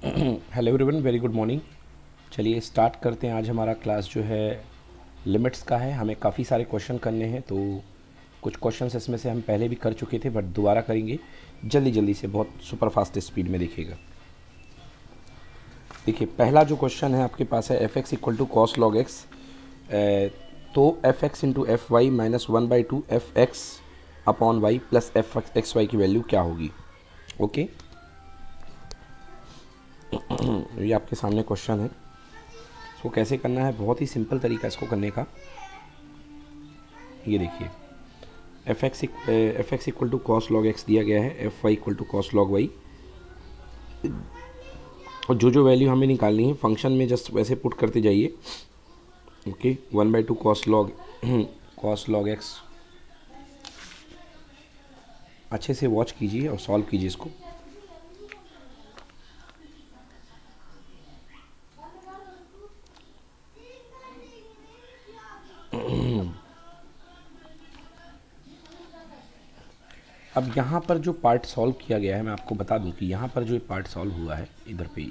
Hello everyone, very good morning. चलिए start करते हैं। आज हमारा क्लास जो है लिमिट्स का है। हमें काफ़ी सारे क्वेश्चन करने हैं, तो कुछ क्वेश्चंस इसमें से हम पहले भी कर चुके थे बट दोबारा करेंगे जल्दी जल्दी से, बहुत सुपर फास्ट स्पीड में। देखिएगा, देखिए पहला जो क्वेश्चन है आपके पास है f x equal to cos log x. तो f x into f y minus 1/2 f x upon y plus f x y की वैल्यू क्या होगी। ओके, ये आपके सामने क्वेश्चन है। इसको कैसे करना है, बहुत ही सिंपल तरीका इसको करने का। ये देखिए, f x equal to cos log x दिया गया है, f y equal to cos log y, और जो वैल्यू हमें निकालनी है फंक्शन में जस्ट वैसे पुट करते जाइए। Okay, 1/2 cos log x. अच्छे से वॉच कीजिए और सॉल्व कीजिए इसको। अब यहाँ पर जो पार्ट सॉल्व किया गया है, मैं आपको बता दूं कि यहाँ पर जो पार्ट सॉल्व हुआ है इधर पे,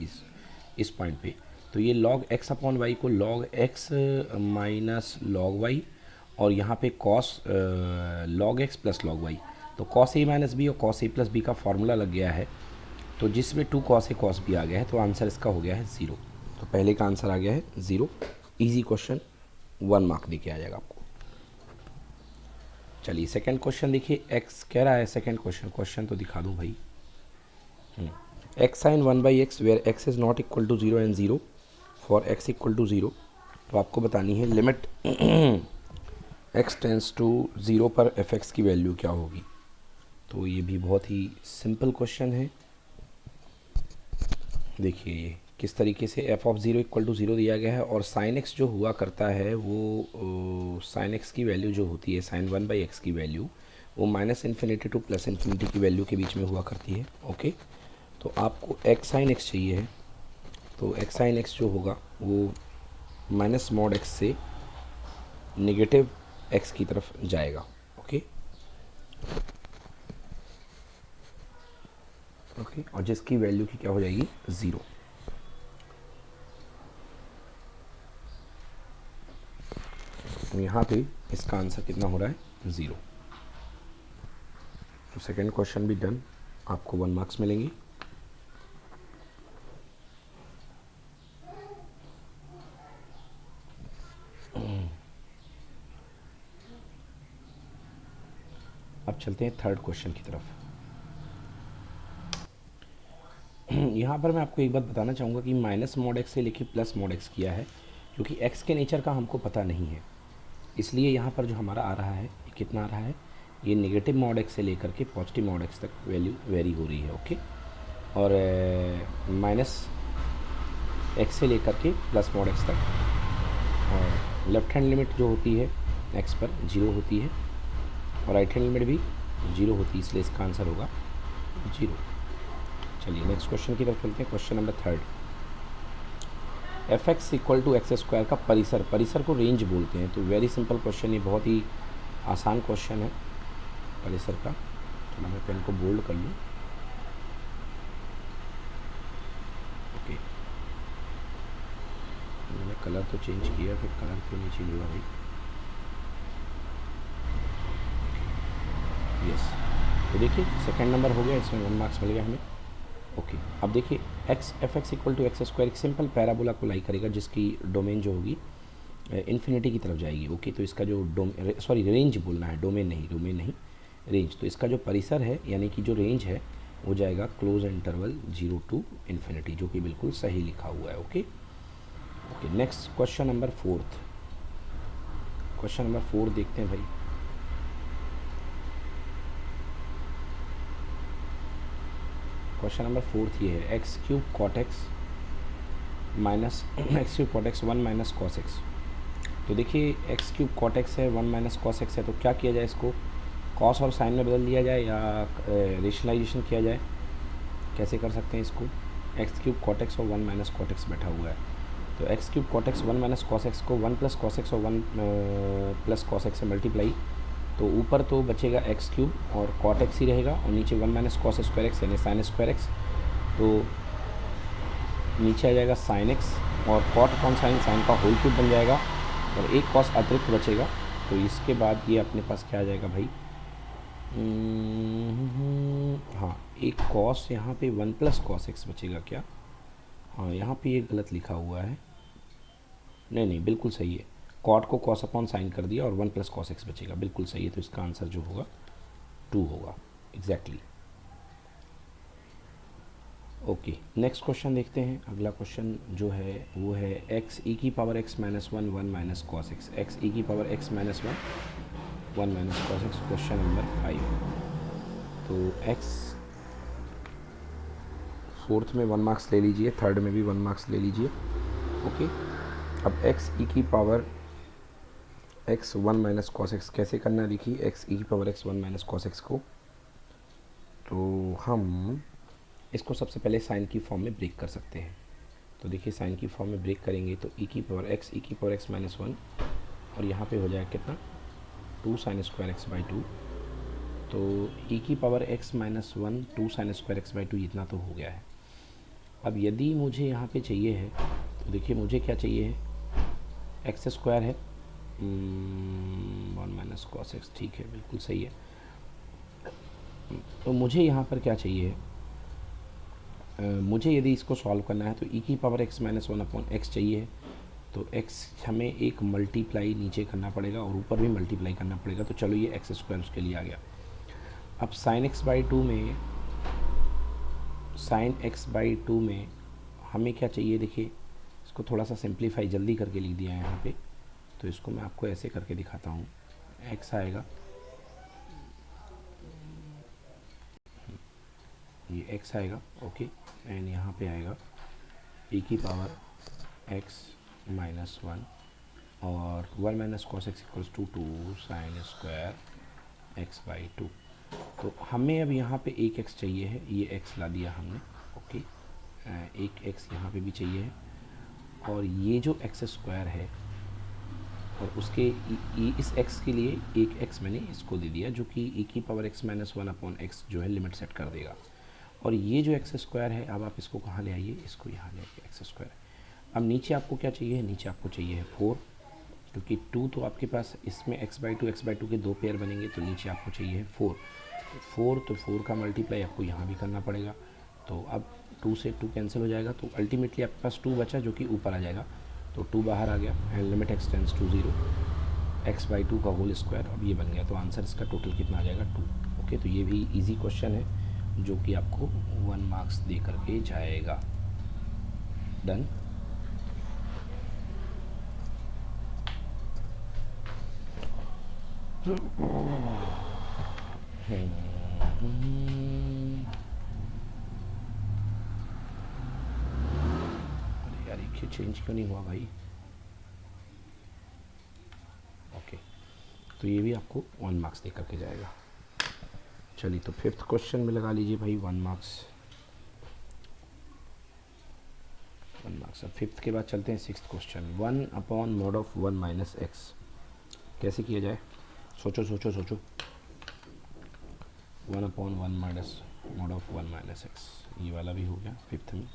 इस पॉइंट पे, तो ये लॉग एक्स अपॉन वाई को log x minus log y, और यहाँ पे cos log x plus log y, तो कॉस ए माइनस बी और कॉस ए प्लस बी का फॉर्मूला लग गया है। तो जिसमें 2 कॉस ए कॉस बी आ गया है, तो आंसर इसका हो गया है 0। तो पहले का आंसर आ गया है 0। ईजी क्वेश्चन, 1 मार्क दे के आ जाएगा आपको। चलिए सेकंड क्वेश्चन देखिए, एक्स कह रहा है। सेकंड क्वेश्चन तो दिखा दूँ भाई। X sine 1/x where x is not equal to 0 and 0 for x equal to 0। तो आपको बतानी है लिमिट एक्स टेंस टू 0 पर एफ एक्स की वैल्यू क्या होगी। तो ये भी बहुत ही सिंपल क्वेश्चन है। देखिए ये किस तरीके से एफ ऑफ 0 इक्वल टू 0 दिया गया है, और साइन एक्स जो हुआ करता है वो साइन एक्स की वैल्यू जो होती है, साइन 1/x की वैल्यू, वो minus infinity two plus infinity की वैल्यू के बीच में हुआ करती है। ओके, तो आपको एक्स साइन एक्स चाहिए है, तो एक्स साइन एक्स जो होगा वो माइनस मॉड एक्स से नेगेटिव एक्स की तरफ जाएगा। ओके ओके, और जिसकी वैल्यू की क्या हो जाएगी 0। तो यहाँ पे इसका आंसर कितना हो रहा है 0। तो सेकेंड क्वेश्चन भी डन, आपको 1 मार्क्स मिलेंगे। अब चलते हैं थर्ड क्वेश्चन की तरफ। यहाँ पर मैं आपको एक बात बताना चाहूँगा कि माइनस मॉड एक्स से लेके प्लस मॉड एक्स किया है, क्योंकि एक्स के नेचर का हमको पता नहीं है, इसलिए यहाँ पर जो हमारा आ रहा है ये कितना आ रहा है, ये नेगेटिव मॉड एक्स से लेकर के पॉजिटिव मॉड एक्स तक वैल्यू वेरी हो रही है। ओके, और माइनस एक्स से लेकर के प्लस मॉड एक्स तक, और लेफ्ट हैंड लिमिट जो होती है एक्स पर 0 होती है, और राइट हैंड लिमिट भी 0 होती है, इसलिए इसका आंसर होगा 0। चलिए नेक्स्ट क्वेश्चन की तरफ चलते हैं। Question number 3, f x equal to x square का परिसर को रेंज बोलते हैं। तो वेरी सिंपल क्वेश्चन, ये बहुत ही आसान क्वेश्चन है परिसर का। तो मैं पेन को बोल्ड कर लूँ। ओके, मैंने कलर तो चेंज किया, फिर कलर क्यों नहीं चेंज हुआ भाई। यस, तो देखिए सेकंड नंबर हो गया, इसमें 1 मार्क्स मिल गया हमें। ओके, अब देखिए f x equal to x square एक सिंपल पैराबोला को लाई करेगा, जिसकी डोमेन जो होगी इन्फिनिटी की तरफ जाएगी। ओके, तो इसका जो रेंज बोलना है, डोमेन नहीं रेंज। तो इसका जो परिसर है यानी कि जो रेंज है वो जाएगा क्लोज इंटरवल 0 टू इन्फिनिटी, जो कि बिल्कुल सही लिखा हुआ है। Okay okay, next question number 4। Question number 4 देखते हैं भाई। क्वेश्चन नंबर 4 ये है, x cube cot x minus x cube cot x 1 minus cos x. तो देखिए एक्स क्यूब कॉट एक्स है, 1 माइनस कॉस एक्स है, तो क्या किया जाए, इसको कॉस और साइन में बदल दिया जाए या रेशनलाइजेशन किया जाए। कैसे कर सकते हैं इसको, एक्स क्यूब कॉट एक्स और 1 माइनस कॉट एक्स बैठा हुआ है, तो x cube cot x 1 minus cos x को 1 प्लस कॉस एक्स और 1 प्लस कॉस एक्स से मल्टीप्लाई, तो ऊपर तो बचेगा एक्स क्यूब और कॉट एक्स ही रहेगा, और नीचे 1 माइनस कॉस स्क्वायर एक्स यानी साइन स्क्वायर एक्स। तो नीचे आ जाएगा साइन एक्स और कॉट अपॉन साइन, साइन का होल क्यूब बन जाएगा और एक कॉस अतिरिक्त बचेगा। तो इसके बाद ये अपने पास क्या आ जाएगा भाई, हाँ एक कॉस यहाँ पे 1 प्लस कॉस एक्स बचेगा क्या, हाँ यहाँ पे ये गलत लिखा हुआ है, नहीं नहीं बिल्कुल सही है, कॉट को कॉस अपॉन साइन कर दिया और 1 प्लस कॉस एक्स बचेगा, बिल्कुल सही है। तो इसका आंसर जो होगा 2 होगा एग्जैक्टली। ओके नेक्स्ट क्वेश्चन देखते हैं। अगला क्वेश्चन जो है वो है एक्स ई की power x minus one one minus cos x, x e की power x minus one one minus cos x, question number 5। तो एक्स फोर्थ में 1 मार्क्स ले लीजिए, थर्ड में भी 1 मार्क्स ले लीजिए। ओके अब एक्स ई की power x one minus cos x कैसे करना है, देखिए एक्स ई की power x one minus cos x को तो हम इसको सबसे पहले साइन की फॉर्म में ब्रेक कर सकते हैं। तो देखिए साइन की फॉर्म में ब्रेक करेंगे तो ई की पावर एक्स माइनस वन और यहाँ पे हो जाएगा कितना 2 साइन स्क्वायर एक्स बाई 2। तो ई की power x minus one 2 sine square x by 2 इतना तो हो गया है। अब यदि मुझे यहाँ पे चाहिए है तो देखिए मुझे क्या चाहिए है, एक्स स्क्वायर है 1 माइनस कॉस एक्स, ठीक है बिल्कुल सही है। तो मुझे यहाँ पर क्या चाहिए, मुझे यदि इसको सॉल्व करना है तो ई की power x minus one upon x चाहिए, तो एक्स हमें एक मल्टीप्लाई नीचे करना पड़ेगा और ऊपर भी मल्टीप्लाई करना पड़ेगा। तो चलो ये एक्स स्क्वायर उसके लिए आ गया। अब साइन एक्स बाई टू में, साइन एक्स बाई टू में हमें क्या चाहिए, देखिए इसको थोड़ा सा सिंप्लीफाई जल्दी करके लिख दिया है यहाँ पे, तो इसको मैं आपको ऐसे करके दिखाता हूँ। एक्स आएगा, ये एक्स आएगा ओके, एंड यहाँ पे आएगा ई की पावर एक्स माइनस वन और 1 minus cos x equals to 2 sine square x by 2। तो हमें अब यहाँ पे एक एक्स चाहिए है, ये एक्स ला दिया हमने ओके, एक एक्स यहाँ पे भी चाहिए है और ये जो एक्स स्क्वायर है और उसके इस एक्स के लिए एक एक्स मैंने इसको दे दिया जो कि ई की power x minus one upon x जो है लिमिट सेट कर देगा। और ये जो एक्स स्क्वायर है अब आप इसको कहाँ ले आइए, इसको यहाँ ले आइए एक्स स्क्वायर। अब नीचे आपको क्या चाहिए, नीचे आपको चाहिए है 4, क्योंकि 2 तो आपके पास इसमें एक्स बाई टू के 2 पेयर बनेंगे, तो नीचे आपको चाहिए है 4। तो 4 का मल्टीप्लाई आपको यहाँ भी करना पड़ेगा। तो अब 2 से 2 कैंसिल हो जाएगा, तो अल्टीमेटली आपके पास 2 बचा जो कि ऊपर आ जाएगा, तो 2 बाहर आ गया and limit x tends to 0 x by 2 का होल स्क्वायर अब ये बन गया। तो आंसर इसका टोटल कितना आ जाएगा 2। ओके तो ये भी इजी क्वेश्चन है जो कि आपको 1 मार्क्स दे करके जाएगा। डन। अरे यार ये चेंज क्यों नहीं हुआ भाई। ओके तो ये भी आपको 1 मार्क्स दे करके जाएगा। चलिए तो 5th क्वेश्चन में लगा लीजिए भाई 1 मार्क्स, 1 मार्क्स। अब 5th के बाद चलते हैं 6th question. 1 upon mod of 1 minus x कैसे किया जाए, सोचो सोचो सोचो। 1 upon 1 minus mod of 1 minus x, ये वाला भी हो गया 5th में।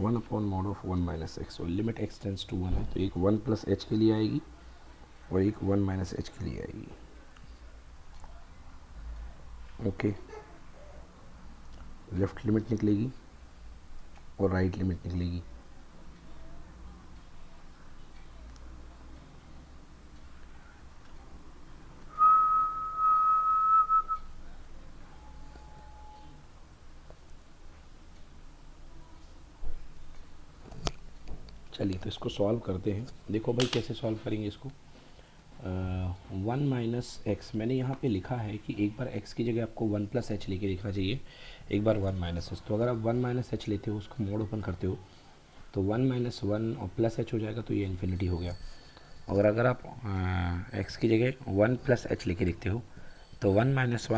1 upon mod of 1 minus x और लिमिट एक्स टेंस टू 1 है, तो एक 1 प्लस एच के लिए आएगी और एक 1 माइनस एच के लिए आएगी। ओके लेफ्ट लिमिट निकलेगी और राइट लिमिट निकलेगी। चलिए तो इसको सॉल्व करते हैं। देखो भाई कैसे सॉल्व करेंगे इसको। 1 माइनस एक्स मैंने यहाँ पे लिखा है कि एक बार x की जगह आपको 1 प्लस एच लेके लिखना चाहिए, एक बार 1 माइनस एच। तो अगर आप 1 माइनस एच लेते हो उसको मोड ओपन करते हो तो 1 माइनस वन और प्लस एच हो जाएगा, तो ये इन्फिनिटी हो गया। और अगर आप x की जगह 1 प्लस एच लेके लिखते हो तो 1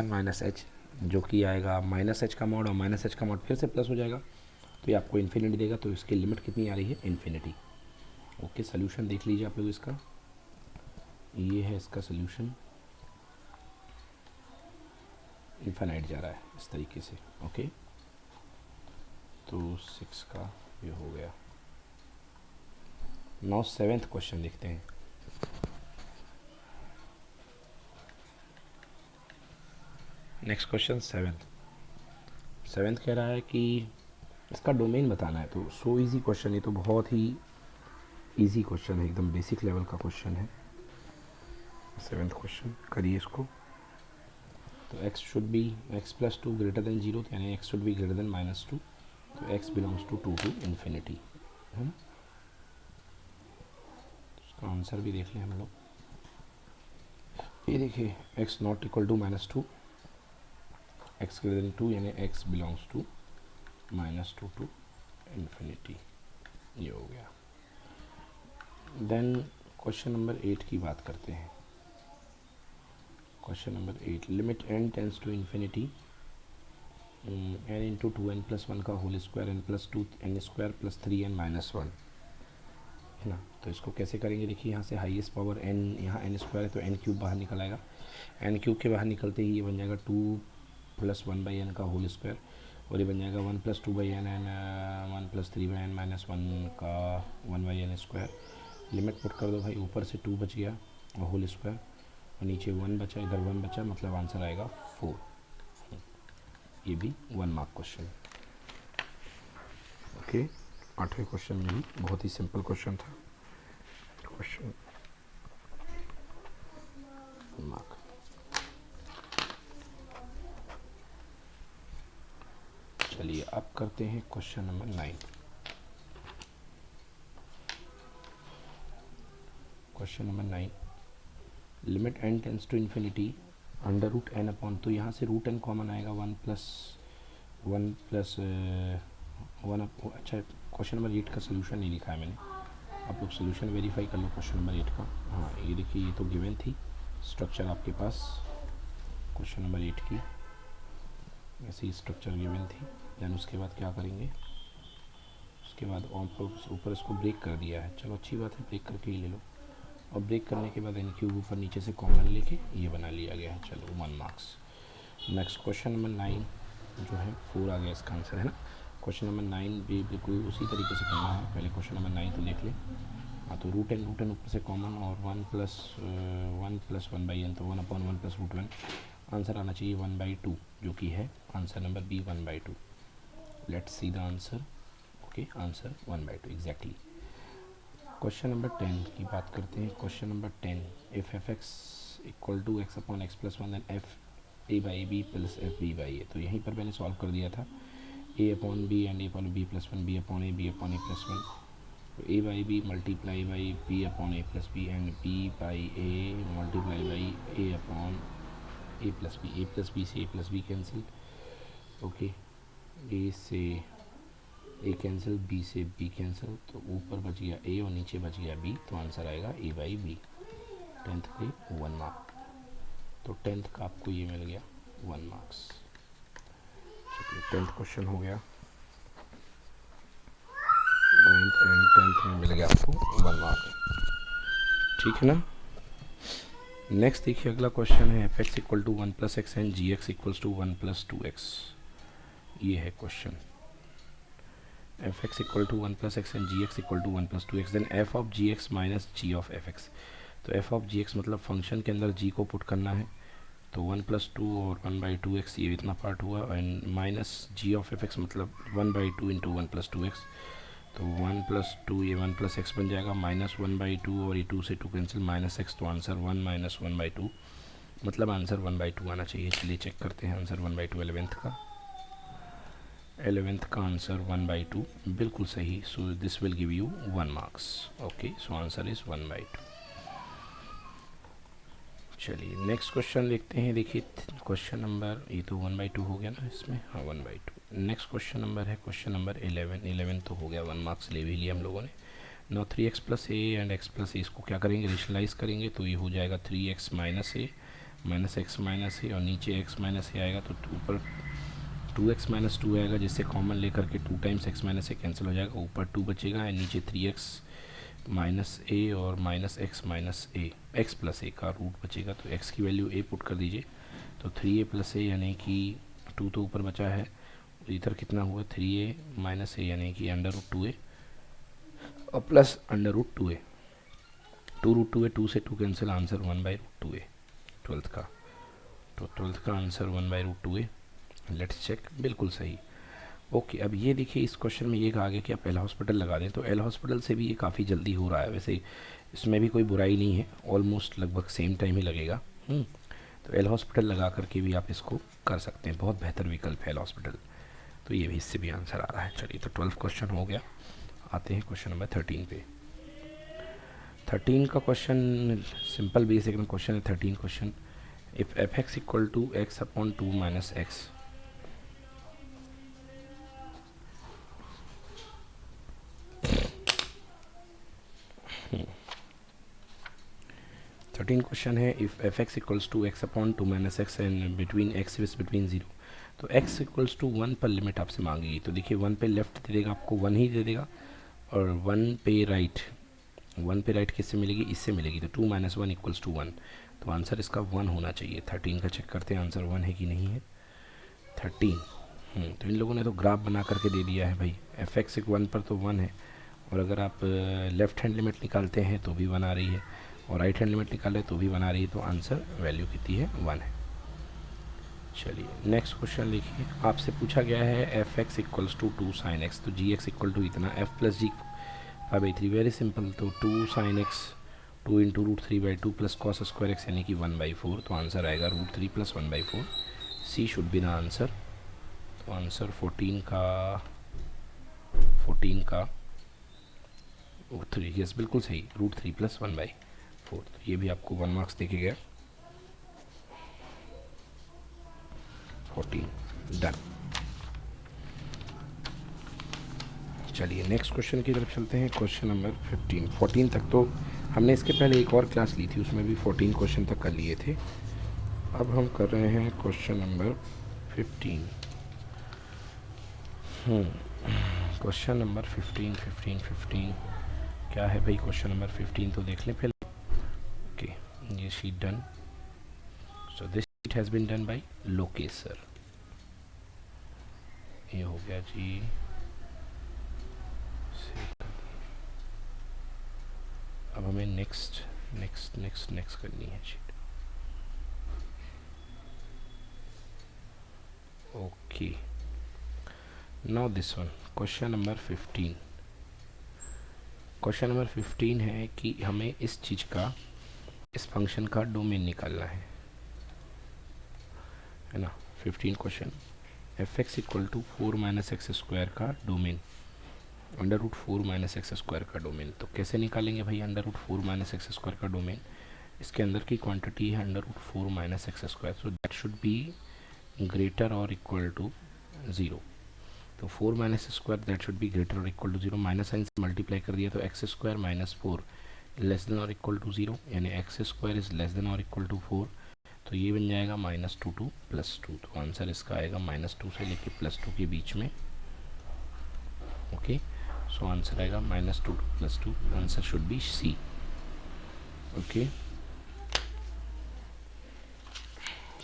माइनस एच जो कि आएगा माइनस एच का मॉड और माइनस एच का मॉड फिर से प्लस हो जाएगा, तो ये आपको इन्फिनिटी देगा। तो इसकी लिमिट कितनी आ रही है, इन्फिनिटी। ओके सोल्यूशन देख लीजिए आप लोग इसका, ये है इसका सोल्यूशन, इन्फिनाइट जा रहा है इस तरीके से। ओके तो 6 का ये हो गया। नाउ 7th क्वेश्चन देखते हैं। नेक्स्ट क्वेश्चन 7th कह रहा है कि इसका डोमेन बताना है। तो सो इजी क्वेश्चन, ये तो बहुत ही इजी क्वेश्चन है, एकदम बेसिक लेवल का क्वेश्चन है। 7th क्वेश्चन करिए इसको। तो x should be x+2 greater than 0, यानी x should be greater than -2, तो x belongs to 2 to infinity, है ना। इसका आंसर भी देख लें हम लोग। ये देखिए x not equal to -2, x greater than 2 यानी x belongs to -2 to infinity, ये हो गया। देन क्वेश्चन नंबर 8 की बात करते हैं। Question number 8, limit n tends to infinity n into 2n+1 का whole square n+2 n² + 3n - 1, है ना। तो इसको कैसे करेंगे, देखिए यहाँ से हाईएस्ट पावर n, यहाँ n² है तो n³ बाहर निकल आएगा। n³ के बाहर निकलते ही ये बन जाएगा 2 + 1/n का होल स्क्वायर, और ये बन जाएगा 1 + 2/n एंड 1 + 3/n - 1 का 1/n²। लिमिट पुट कर दो भाई, ऊपर से 2 बच गया और होल स्क्वायर, और नीचे 1 बचा, इधर 1 बचा, मतलब आंसर आएगा 4। ये भी 1 मार्क क्वेश्चन। ओके, 8वें क्वेश्चन में भी बहुत ही सिंपल क्वेश्चन था। Question mark. चलिए अब करते हैं question number 9। Question number 9, limit n tends to infinity √n/, तो यहाँ से √n कॉमन आएगा, 1 + 1। अच्छा, क्वेश्चन नंबर 8 का सोल्यूशन नहीं लिखा है मैंने, आप लोग सोल्यूशन वेरीफाई कर लो क्वेश्चन नंबर 8 का। हाँ, ये देखिए, ये तो गिवन थी स्ट्रक्चर आपके पास, क्वेश्चन नंबर 8 की ऐसी स्ट्रक्चर गिवन थी। देन उसके बाद क्या करेंगे, उसके बाद ऊपर इसको ब्रेक कर दिया है। चलो अच्छी बात है, ब्रेक करके ही ले लो। और ब्रेक करने के बाद n³ ऊपर नीचे से कॉमन लेके ये बना लिया गया है। चलो 1 मार्क्स। नेक्स्ट क्वेश्चन नंबर 9 जो है 4 आ गया इसका आंसर, है ना। क्वेश्चन नंबर 9 भी बिल्कुल उसी तरीके से करना है। पहले क्वेश्चन नंबर 9 तो देख लें। हाँ, तो √n ऊपर से कॉमन, और 1 + 1/n, तो 1/1 + √1, आंसर आना चाहिए 1/2, जो कि है answer number B 1/2। Let's see the answer. Okay, answer 1/2 exactly. Question number 10 की बात करते हैं। Question number 10, if f(x) = x/x+1 then f(a/b + f(b/a), तो यहीं पर मैंने सॉल्व कर दिया था। a/b and a/b+1 b/a b/a+1, तो a/b multiply by b/a+b and b/a multiply by a/a+b। a+b से a+b कैंसिल, ओके, a से a कैंसिल, b से b कैंसिल, तो ऊपर बच गया a और नीचे बच गया b, तो आंसर आएगा a/b। 10th के 1 मार्क, तो 10th का आपको ये मिल गया 1 मार्क्स। चलिए 10th क्वेश्चन हो गया, 9th एंड 10th में मिल गया आपको 1 मार्क, ठीक है ना। नेक्स्ट देखिए, अगला क्वेश्चन है f(x) = 1 + x and g(x) = 1 + 2x। ये है question. f(x) = 1 + x and g(x) = 1 + 2x, then f of gx minus g of fx। तो f of gx मतलब फंक्शन के अंदर g को पुट करना है, तो 1 + 2 और 1/2x, ये इतना पार्ट हुआ, and minus g of fx मतलब 1/2 × 1 + 2x, तो 1 + 2, ये 1 + x बन जाएगा, -1/2 और ये 2 से 2 कैंसिल, -x, तो आंसर 1 - 1/2, मतलब आंसर 1/2 आना चाहिए। चलिए चेक करते हैं आंसर 1/2 11th का आंसर 1/2 बिल्कुल सही। So this will give you 1 marks. Okay, so answer is 1/2। चलिए नेक्स्ट क्वेश्चन देखते हैं। देखिए क्वेश्चन नंबर, ये तो 1/2 हो गया ना इसमें, हाँ 1/2। नेक्स्ट क्वेश्चन नंबर है क्वेश्चन नंबर 11 तो हो गया, 1 मार्क्स ले भी लिया हम लोगों ने। Now 3x + a and x + a, इसको क्या करेंगे, रेशनलाइज करेंगे, तो ये हो जाएगा 3x - a -x - a, और नीचे x - a आएगा, तो ऊपर 2x - 2 आएगा, जिससे कॉमन लेकर के 2 टाइम्स x - a कैंसिल हो जाएगा, ऊपर 2 बचेगा, एंड नीचे 3x - a और -x - a, x + a का रूट बचेगा, तो x की वैल्यू a पुट कर दीजिए, तो 3a + a यानी कि 2 तो ऊपर बचा है, इधर कितना हुआ 3a माइनस ए यानी कि √2a और प्लस √2a, 2√2a, 2 से 2 कैंसिल, आंसर 1/√2a 12th का। तो 12th का आंसर 1/√2a। लेट्स चेक, बिल्कुल सही। ओके, अब ये देखिए इस क्वेश्चन में ये कहा गया कि आप एल हॉस्पिटल लगा दें, तो एल हॉस्पिटल से भी ये काफ़ी जल्दी हो रहा है। वैसे इसमें भी कोई बुराई नहीं है, ऑलमोस्ट लगभग सेम टाइम ही लगेगा। तो एल हॉस्पिटल लगा करके भी आप इसको कर सकते हैं, बहुत बेहतर विकल्प है एल हॉस्पिटल। तो ये भी इससे भी आंसर आ रहा है। चलिए, तो 12 क्वेश्चन हो गया। आते हैं क्वेश्चन नंबर 13 पे। 13 का क्वेश्चन सिंपल बेसिक क्वेश्चन है। 13 question, if f x equal to x upon 2 minus x, 13 question है, if f x equals to x upon 2 minus x and between x is between 0। तो x equals to 1 पर limit आपसे मांगेगी। तो देखिए 1 पे left दे देगा, आपको 1 ही दे देगा, और 1 पे राइट, 1 पे राइट किससे मिलेगी, इससे मिलेगी। तो 2 माइनस 1 इक्वल्स टू 1। तो आंसर इसका 1 होना चाहिए। 13 का चेक करते हैं आंसर 1 है कि नहीं है। 13, तो इन लोगों ने तो ग्राफ बना करके दे दिया है भाई। एफ एक्स 1 पर तो 1 है, और अगर आप लेफ्ट हैंड लिमिट निकालते हैं तो भी 1 आ रही है, और राइट हैंड लिमिट निकाले तो भी 1 आ रही है। तो आंसर वैल्यू कितनी है, 1 है। चलिए नेक्स्ट क्वेश्चन देखिए, आपसे पूछा गया है f x equals to 2 sine x, तो जी एक्स इक्वल टू इतना, f plus g 5/3, very simple. तो 2 sine x 2 into √3/2 plus cos square x यानी कि 1/4। तो आंसर आएगा √3 plus 1/4। C should be the answer. तो आंसर 14 का 3, यस बिल्कुल सही, √3 प्लस 1/4। तो ये भी आपको 1 मार्क्स देके गया। 14 डन। चलिए नेक्स्ट क्वेश्चन की तरफ चलते हैं। Question number 15। 14 तक तो हमने इसके पहले एक और क्लास ली थी, उसमें भी 14 क्वेश्चन तक कर लिए थे। अब हम कर रहे हैं क्वेश्चन नंबर 15। क्वेश्चन नंबर 15 क्या है भाई क्वेश्चन नंबर 15, तो देख लें पहले। ओके, ये sheet done. So this sheet has been done by Lokesh sir. ये हो गया जी। अब हमें नेक्स्ट करनी है sheet. Okay, now this one, question number 15। Question number 15 है कि हमें इस चीज़ का, इस फंक्शन का डोमेन निकालना है ना। 15 question, f x equal to 4 minus x square का डोमेन, √4 माइनस एक्स स्क्वायर का डोमेन। तो कैसे निकालेंगे भाई √4 माइनस एक्स स्क्वायर का डोमेन। इसके अंदर की क्वांटिटी है √4 minus x square, so that should be greater और इक्वल टू 0। तो 4 minus square that should be greater और इक्वल टू 0, माइनस साइन से मल्टीप्लाई कर दिया तो x square minus 4 less than और इक्वल टू 0, यानी x square is less then और इक्वल टू 4। तो ये बन जाएगा -2 +2। तो आंसर इसका आएगा -2 से लेके +2 के बीच में। ओके, सो आंसर आएगा -2 +2। Answer should be C. Okay,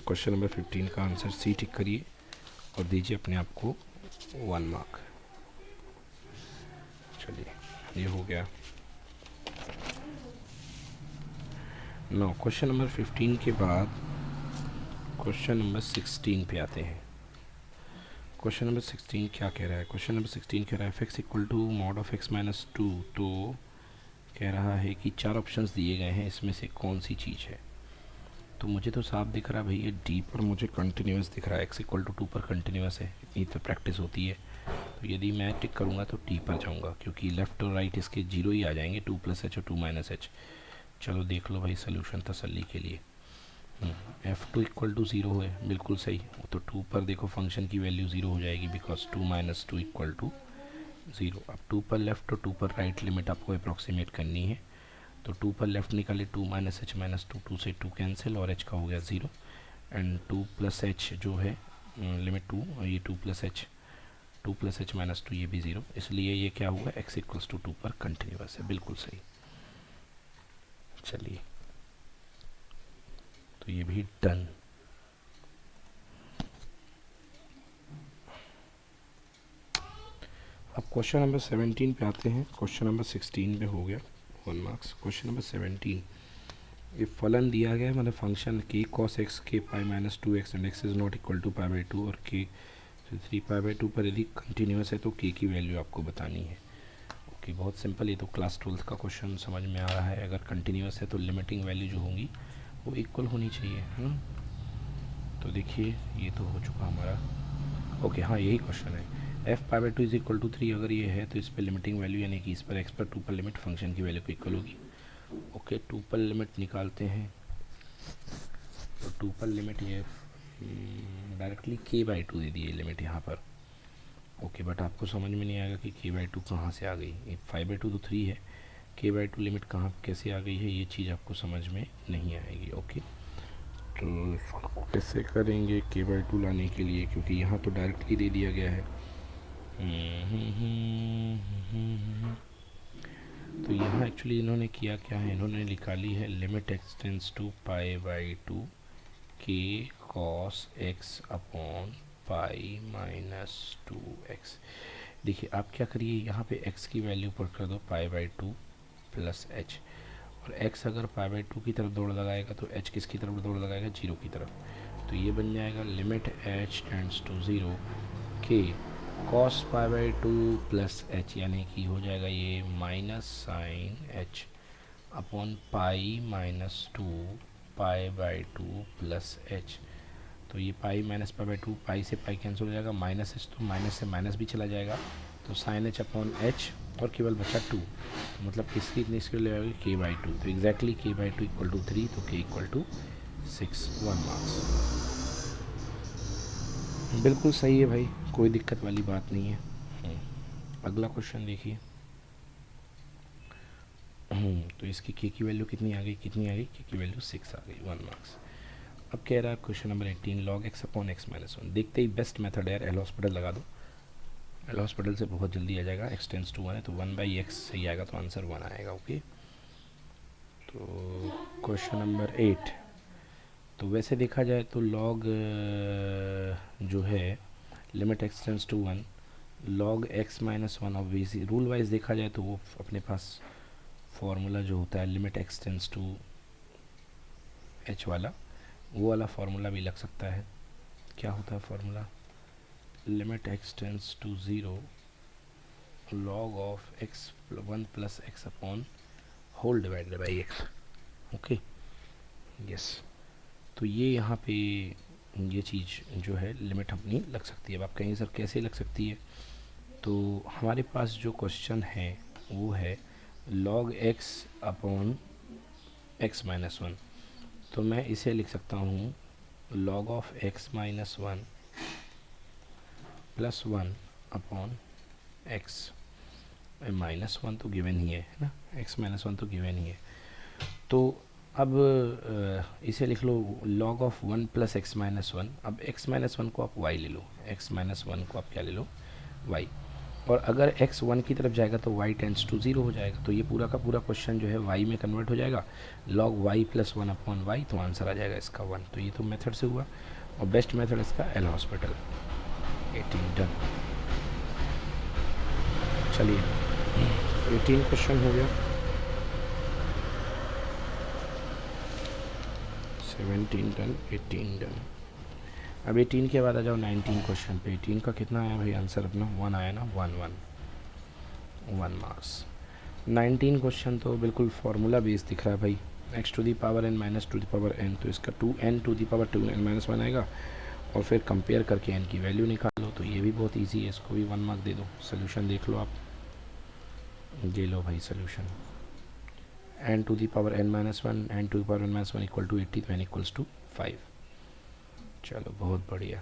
question number 15 का आंसर सी टिक करिए और दीजिए अपने आप को 1 मार्क। चलिए ये हो गया। नो, क्वेश्चन नंबर 15 के बाद क्वेश्चन नंबर 16 पे आते हैं। क्वेश्चन नंबर 16 क्या कह रहा है, क्वेश्चन नंबर 16 कह रहा है f(x) equal to mod of x minus 2। तो कह रहा है कि 4 ऑप्शंस दिए गए हैं, इसमें से कौन सी चीज़ है। तो मुझे तो साफ दिख रहा है भाई, ये डी पर मुझे कंटिन्यूस दिख रहा है, x इक्वल टू 2 पर कंटिन्यूस है, इतनी तो प्रैक्टिस होती है। तो यदि मैं टिक करूँगा तो टी पर जाऊँगा, क्योंकि लेफ़्ट और राइट इसके 0 ही आ जाएंगे, 2 + h और 2 - h। चलो देख लो भाई सोल्यूशन तसल्ली के लिए। f2 इक्वल टू 0 है, बिल्कुल सही। तो 2 पर देखो फंक्शन की वैल्यू 0 हो जाएगी, बिकॉज 2 - 2 इक्वल टू 0। अब 2 पर लेफ़्ट और 2 पर राइट लिमिट आपको अप्रॉक्सीमेट करनी है। तो 2 पर लेफ़्ट निकाले 2 - h - 2, 2 से 2 कैंसिल और h का हो गया 0। एंड 2 + h जो है लिमिट 2, ये 2 + h, 2 + h - 2 ये भी 0, इसलिए ये क्या होगा x इक्वल्स टू 2 पर कंटिन्यूस है, बिल्कुल सही। चलिए तो ये भी डन। अब क्वेश्चन नंबर 17 पे आते हैं। क्वेश्चन नंबर 16 पे हो गया 1 मार्क्स। क्वेश्चन नंबर 17, ये फलन दिया गया है, मतलब फंक्शन के कॉस एक्स के pi minus 2x and x is not equal to pi by 2 और के 3 पाई बाई 2 पर यदि कंटिन्यूस है तो के की वैल्यू आपको बतानी है। ओके, बहुत सिंपल, ये तो क्लास 12th का क्वेश्चन समझ में आ रहा है। अगर कंटिन्यूस है तो लिमिटिंग वैल्यू जो होंगी वो इक्वल होनी चाहिए, है ना। तो देखिए ये तो हो चुका हमारा। ओके हाँ, यही क्वेश्चन है। F pi by 2 is equal to 3 अगर ये है तो इस पर लिमिटिंग वैल्यू यानी कि इस पर एक्स पर 2 पर लिमिट फंक्शन की वैल्यू को इक्वल होगी। ओके, 2 पर लिमिट निकालते हैं तो 2 पर लिमिट ये डायरेक्टली के बाई 2 दे दी है लिमिट यहाँ पर। ओके, बट आपको समझ में नहीं आएगा कि के बाई 2 कहाँ से आ गई। 5 बाई 2 तो 3 है, के बाई 2 लिमिट कहाँ कैसे आ गई है, ये चीज़ आपको समझ में नहीं आएगी। ओके, तो कैसे करेंगे के बाई 2 लाने के लिए, क्योंकि यहाँ तो डायरेक्टली दे दिया गया है। तो यहाँ एक्चुअली इन्होंने किया क्या है, इन्होंने निकाली है limit x tends to pi by 2 के cos x upon pi minus 2x। देखिए आप क्या करिए, यहाँ पे x की वैल्यू पर कर दो पाई बाई 2 प्लस एच, और x अगर पाई बाई 2 की तरफ दौड़ लगाएगा तो h किसकी तरफ दौड़ लगाएगा, 0 की तरफ। तो ये बन जाएगा लिमिट h टेंड्स टू 0 के cos pi by 2 plus h, यानी कि हो जाएगा ये minus sine h upon pi minus 2 pi by 2 plus h. तो ये पाई माइनस पाई बाई 2, पाई से पाई कैंसिल हो जाएगा, माइनस एच तो माइनस से माइनस भी चला जाएगा, तो साइन एच अपॉन एच और केवल बचा 2, तो मतलब किसकी इतनी स्केल ले जाएगी के बाई 2। तो एग्जैक्टली के बाई 2 इक्वल टू 3, तो के इक्वल टू 6, 1 मार्क्स। बिल्कुल सही है भाई, कोई दिक्कत वाली बात नहीं है। अगला क्वेश्चन देखिए। तो इसकी के की वैल्यू कितनी आ गई, के की वैल्यू 6 आ गई, 1 मार्क्स। अब कह रहा है question number 18, log x upon x minus 1। देखते ही बेस्ट मेथड है यार, एल हॉस्पिटल लगा दो, एल हॉस्पिटल से बहुत जल्दी आ जाएगा। एक्स टेंस टू 1 है तो 1 बाई एक्स सही आएगा, तो आंसर 1 आएगा। ओके, तो क्वेश्चन नंबर 8, तो वैसे देखा जाए तो लॉग जो है limit x tends to 1 log x minus 1, obviously rule wise देखा जाए तो वो अपने पास फॉर्मूला जो होता है limit x tends to h वाला, वो वाला फार्मूला भी लग सकता है। क्या होता है formula, limit x tends to 0 log of x 1 plus x upon whole divided by x. Okay, yes, तो ये यहाँ पे ये चीज़ जो है लिमिट अपनी लग सकती है। अब आप कहेंगे सर कैसे लग सकती है, तो हमारे पास जो क्वेश्चन है वो है log x upon x minus 1, तो मैं इसे लिख सकता हूँ log of x minus 1 plus 1 upon x minus 1 तो गिवन ही है ना, एक्स माइनस 1 तो गिवन ही है। तो अब इसे लिख लो log of 1 plus x minus 1। अब एक्स माइनस 1 को आप y ले लो, एक्स माइनस 1 को आप क्या ले लो, y, और अगर x 1 की तरफ जाएगा तो y टेंड्स टू 0 हो जाएगा, तो ये पूरा का पूरा क्वेश्चन जो है y में कन्वर्ट हो जाएगा, log y plus 1 upon y, तो आंसर आ जाएगा इसका 1। तो ये तो मेथड से हुआ, और बेस्ट मेथड इसका एल हॉस्पिटल। 18 डन। चलिए 18 क्वेश्चन हो गया, 17 डन, 18 डन। अब 18 के बाद आ जाओ 19 क्वेश्चन पे। 18 का कितना आया भाई आंसर अपना, 1 आया ना, 1 मार्क्स। 19 क्वेश्चन तो बिल्कुल फार्मूला बेस दिख रहा है भाई, x to the power n minus two the power n, तो इसका 2n to the power 2n minus 1 आएगा, और फिर कंपेयर करके n की वैल्यू निकालो। तो ये भी बहुत ईजी है, इसको भी 1 मार्क दे दो। सोल्यूशन देख लो आप, ये लो भाई solution, n to the power n minus 1, n to the power n minus 1 equal to 80, तो n इक्वल्स टू 5। चलो बहुत बढ़िया।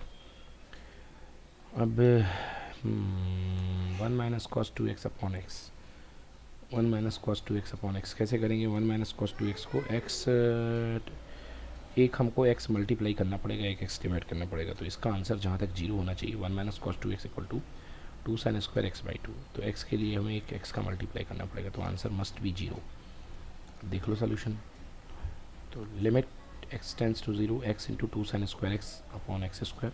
अब 1 minus cos 2x upon x, 1 minus cos 2x upon x कैसे करेंगे। 1 माइनस कॉस 2x को x, एक हमको x मल्टीप्लाई करना पड़ेगा, एक x डिवाइड करना पड़ेगा, तो इसका आंसर जहाँ तक 0 होना चाहिए। 1 minus cos 2x equal to 2 sine square x by 2, तो x के लिए हमें एक x का मल्टीप्लाई करना पड़ेगा, तो आंसर मस्ट बी 0। देख लो सोल्यूशन, तो limit x tends to 0 x into 2 sine square x upon x square,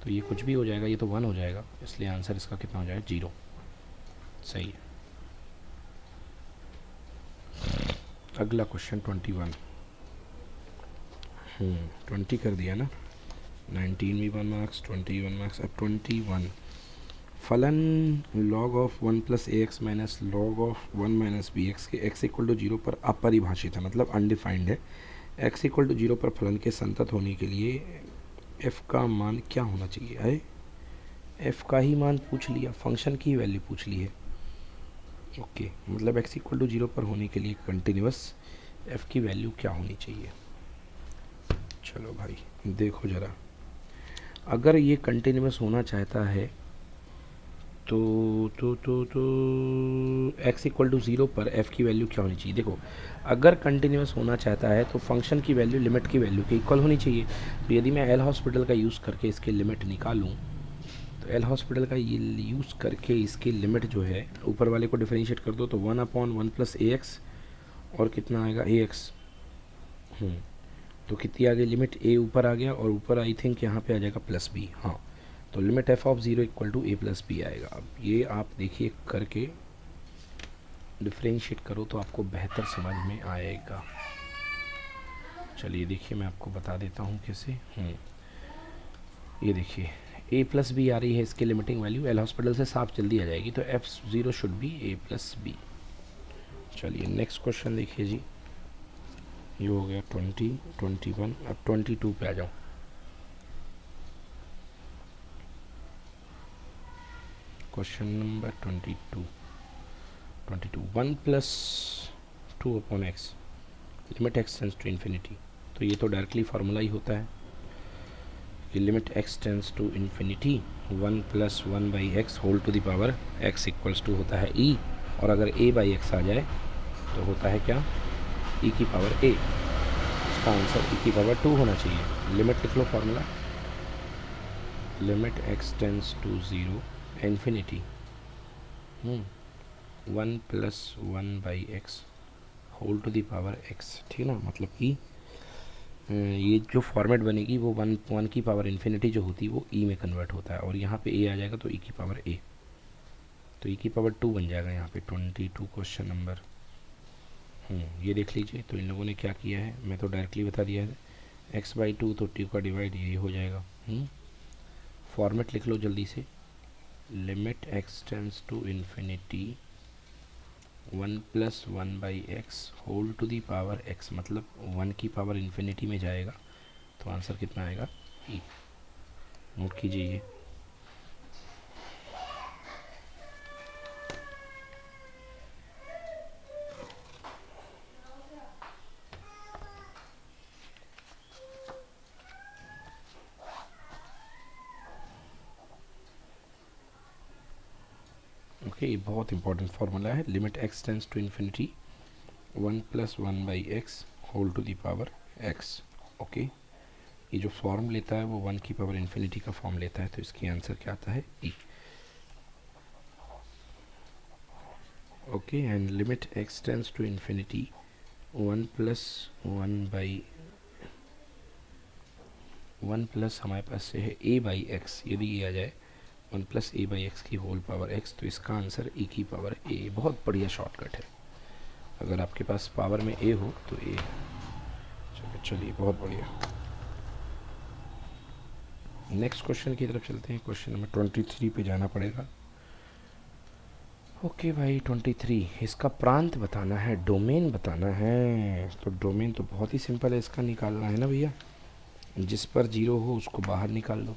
तो ये कुछ भी हो जाएगा, ये तो 1 हो जाएगा, इसलिए आंसर इसका कितना हो जाएगा 0। सही है। अगला क्वेश्चन 21। 20 कर दिया ना, 19 भी 1 मार्क्स, 21 मार्क्स। अब 21, फलन log of 1 plus a x minus log of 1 minus b x के x इक्वल टू 0 पर अपरिभाषित है, मतलब अनडिफाइंड है। x इक्वल टू 0 पर फलन के संतत होने के लिए f का मान क्या होना चाहिए है? f का ही मान पूछ लिया, फंक्शन की वैल्यू पूछ ली है। ओके, मतलब x इक्वल टू 0 पर होने के लिए कंटिन्यूस f की वैल्यू क्या होनी चाहिए? चलो भाई देखो ज़रा, अगर ये कंटिन्यूस होना चाहता है तो x इक्वल टू 0 पर f की वैल्यू क्या होनी चाहिए? देखो, अगर कंटिन्यूस होना चाहता है तो फंक्शन की वैल्यू लिमिट की वैल्यू के इक्वल होनी चाहिए। तो यदि मैं एल हॉस्पिटल का यूज़ करके इसकी लिमिट निकालूं, तो एल हॉस्पिटल का ये यूज़ करके इसकी लिमिट जो है, ऊपर वाले को डिफरेंशिएट कर दो तो 1/1 प्लस ए एक्स, और कितना आएगा ए एक्स। तो कितनी आ गई लिमिट? ए ऊपर आ गया और ऊपर आई थिंक यहाँ पे आ जाएगा प्लस बी। हाँ, तो limit f of 0 equal to a plus b आएगा। अब ये आप देखिए करके डिफरेंशिएट करो तो आपको बेहतर समझ में आएगा। चलिए देखिए, मैं आपको बता देता हूँ कैसे। ये देखिए, ए प्लस बी आ रही है इसकी लिमिटिंग वैल्यू, एल हॉस्पिटल से साफ जल्दी आ जाएगी, तो f 0 should be a plus b. चलिए नेक्स्ट क्वेश्चन देखिए जी, ये हो गया 20, 21। अब 22 पे आ जाओ। Question number 22। 1 plus 2 upon x, limit x tends to infinity. तो ये तो डायरेक्टली फार्मूला ही होता है कि limit x tends to infinity 1 plus 1 by x whole to the power x equals to होता है ई, और अगर ए बाई एक्स आ जाए तो होता है क्या? ई की पावर ए। इसका आंसर ई की पावर 2 होना चाहिए। लिमिट लिख लो formula, limit x tends to 0 infinity 1 plus 1 by x whole to the power x, ठीक है ना। मतलब कि ये जो फॉर्मेट बनेगी वो 1 की पावर इन्फिनिटी जो होती है वो ई में कन्वर्ट होता है, और यहाँ पे ए आ जाएगा तो ई की पावर ए, तो ई की पावर 2 बन जाएगा यहाँ पे। 22 क्वेश्चन नंबर। ये देख लीजिए, तो इन लोगों ने क्या किया है, मैं तो डायरेक्टली बता दिया है, x/2 तो 2 का डिवाइड यही हो जाएगा। फॉर्मेट लिख लो जल्दी से, limit x tends to infinity 1 plus 1 by x whole to the power x, मतलब 1 की पावर इन्फिनिटी में जाएगा, तो आंसर कितना आएगा? ई। नोट कीजिए ये। ओके, ये बहुत इंपॉर्टेंट फार्मूला है, limit x tends to infinity 1 plus 1 by x whole to the power x. Okay, ये जो फॉर्म लेता है वो 1 की पावर इन्फिनिटी का फॉर्म लेता है, तो इसकी आंसर क्या आता है? E. Okay, and limit x tends to infinity 1 plus 1 by 1 plus हमारे पास से है ए बाई एक्स, यदि ये आ जाए 1 प्लस ए बाई एक्स की होल पावर एक्स, तो इसका आंसर ई की पावर ए। बहुत बढ़िया शॉर्टकट है, अगर आपके पास पावर में ए हो तो ए। चलिए बहुत बढ़िया। नेक्स्ट क्वेश्चन की तरफ चलते हैं। क्वेश्चन नंबर 23 पे जाना पड़ेगा। ओके भाई 23, इसका प्रांत बताना है, डोमेन बताना है। तो डोमेन तो बहुत ही सिंपल है, इसका निकालना है ना भैया। जिस पर 0 हो उसको बाहर निकाल लो,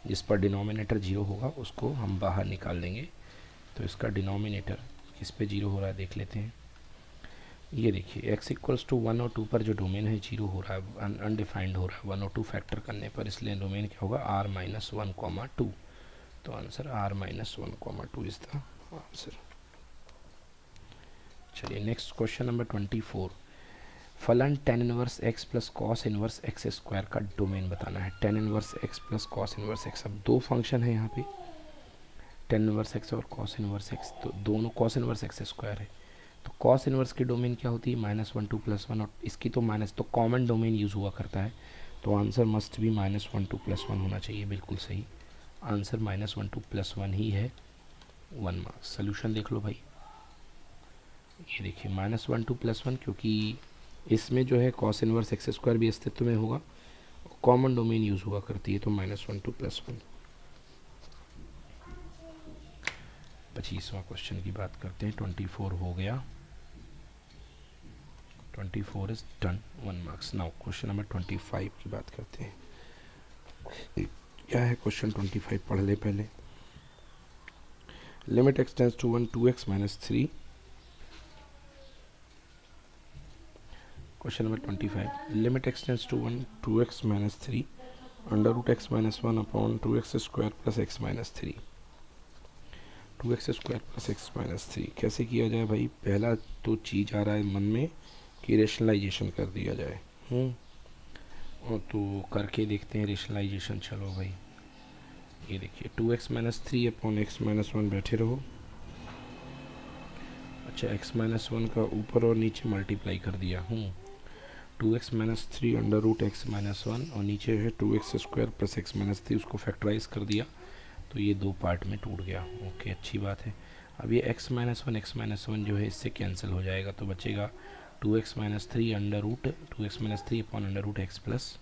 जिस पर डिनोमिनेटर 0 होगा उसको हम बाहर निकाल देंगे। तो इसका डिनोमिनेटर किस पे 0 हो रहा है देख लेते हैं। ये देखिए, x इक्वल्स टू 1 और 2 पर जो डोमेन है 0 हो रहा है, अनडिफाइंड हो रहा है 1 और 2 फैक्टर करने पर, इसलिए डोमेन क्या होगा? r-1, 2। तो answer r-1, 2 is the answer. चलिए नेक्स्ट क्वेश्चन नंबर 24, फलन tan inverse x plus cos inverse x square का डोमेन बताना है। tan inverse x plus cos inverse x, अब दो फंक्शन है यहाँ पे, tan इनवर्स x और कॉस इनवर्स x, तो दोनों कॉस इनवर्स एक्स स्क्वायर है। तो कॉस इनवर्स की डोमेन क्या होती है? -1, 2, +1, और इसकी तो माइनस, तो कॉमन डोमेन यूज़ हुआ करता है, तो आंसर मस्ट भी -1, 2, +1 होना चाहिए। बिल्कुल सही आंसर, -1, 2, +1 ही है। 1 मार्क्स। सोल्यूशन देख लो भाई, ये देखिए -1 टू +1, क्योंकि इसमें जो है कॉस इनवर्स एक्स स्क्वायर भी अस्तित्व में होगा, कॉमन डोमेन यूज़ हुआ करती है, तो -1 टू +1। 25वां क्वेश्चन की बात करते हैं। 24 हो गया, 24 is done, 1 marks. Now question number 25 की बात करते हैं। क्या है क्वेश्चन 25, पढ़ ले पहले। Limit x tends to 1 2x - 3। Question number 25, limit x tends to 1 2x - 3 √x - 1 upon 2x square plus x - 3। 2x square plus x - 3 कैसे किया जाए भाई? पहला तो चीज़ आ रहा है मन में कि रेशनलाइजेशन कर दिया जाए। और तो करके देखते हैं रेशनलाइजेशन। चलो भाई, ये देखिए 2x - 3 अपॉन x - 1 बैठे रहो। अच्छा, x - 1 का ऊपर और नीचे मल्टीप्लाई कर दिया। 2x - 3 √x - 1 और नीचे है 2x स्क्वायर प्लस x - 3, उसको फैक्टराइज कर दिया तो ये दो पार्ट में टूट गया। ओके, अच्छी बात है। अब ये x - 1 x - 1 जो है इससे कैंसिल हो जाएगा, तो बचेगा 2x - 3 2x - 3 upon √x plus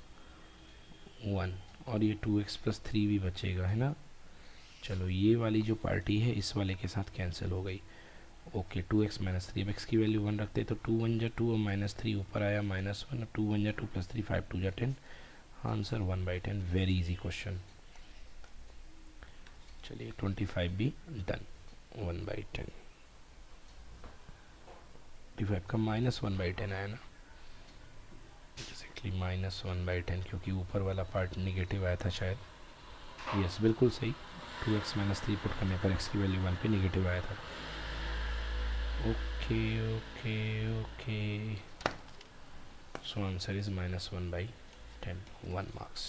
1, और ये 2x + 3 भी बचेगा, है ना। चलो, ये वाली जो पार्टी है इस वाले के साथ कैंसिल हो गई। ओके, 2x - 3, अब x की वैल्यू 1 रखते तो 2 1 = 2 और -3 ऊपर आया -1, 2 1 = 2 + 3 5 2 = 10, आंसर 1/10। Very easy question. चलिए 25 भी डन, 1/10। 25 का -1/10 आया ना, बेसिकली -1/10, क्योंकि ऊपर वाला पार्ट निगेटिव आया था शायद। यस, बिल्कुल सही। 2x - 3 पुट करने पर x की वैल्यू 1 पे निगेटिव आया था। Okay okay okay, so answer is -1/10, 1 marks.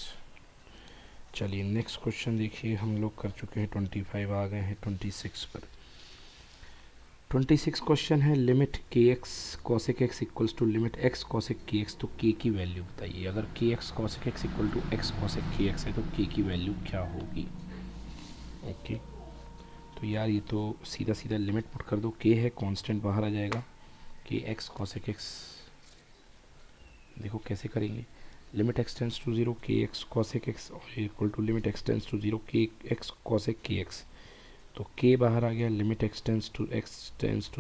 चलिए नेक्स्ट क्वेश्चन देखिए, हम लोग कर चुके हैं 25, आ गए हैं 26 पर। 26 क्वेश्चन है, limit kx cosec x equals to limit x cosec kx, तो k की वैल्यू बताइए। अगर kx cosec x इक्वल टू x cosec kx है तो k की वैल्यू क्या होगी? ओके, तो यार ये तो सीधा सीधा लिमिट पुट कर दो, k है कांस्टेंट बाहर आ जाएगा, kx cosec x। देखो कैसे करेंगे, limit x tends to 0 kx cosec x और equal to limit x tends to 0 kx cosec kx, तो k बाहर आ गया, limit x tends to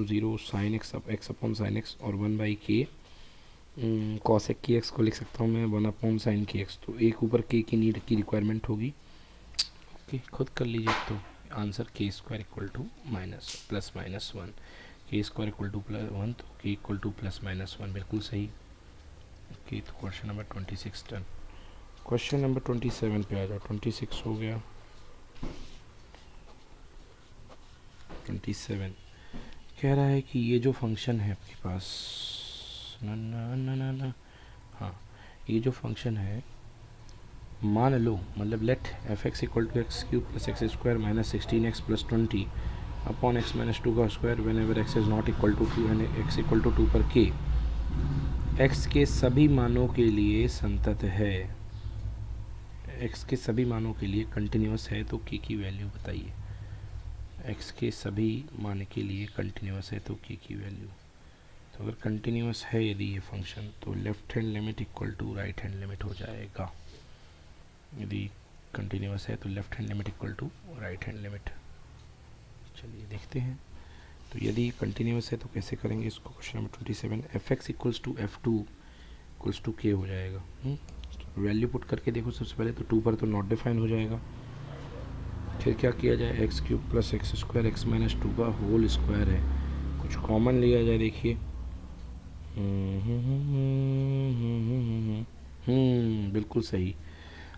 0 sine x upon sine x और 1/k cosec kx को लिख सकता हूँ मैं 1 अपॉन साइन kx, तो एक ऊपर k की नीड की रिक्वायरमेंट होगी। ओके, खुद कर लीजिए। तो answer k² equal to +-1, k² equal to +1, तो k इक्वल टू +-1, बिल्कुल सही। ओके, तो question number 26 done. Question number 27 पे आ जाओ। 26 हो गया, 27 कह रहा है कि ये जो फंक्शन है आपके पास, ना ना ना ना ना, हाँ, ये जो फंक्शन है, मान लो, मतलब let f(x) equal to x³ + x² - 16x + 20 upon x - 2 का square whenever x is not equal to 2 and x equal to 2 पर k x के सभी मानों के लिए संतत है, x के सभी मानों के लिए कंटिन्यूस है, तो k की वैल्यू बताइए। x के सभी मान के लिए कंटिन्यूस है तो k की वैल्यू, तो अगर कंटिन्यूस है यदि ये फंक्शन, तो left hand limit equal to right hand limit हो जाएगा। यदि कंटिन्यूस है तो left hand limit equal to right hand limit. चलिए देखते हैं, तो यदि कंटिन्यूस है तो कैसे करेंगे इसको। Question number 27, f(x) equals to f2 equals to k हो जाएगा। वैल्यू पुट करके देखो, सबसे पहले तो 2 पर तो नॉट डिफाइन हो जाएगा, फिर क्या किया जाए, x³ + x² x - 2 का होल स्क्वायर है, कुछ कॉमन लिया जाए। देखिए, बिल्कुल सही।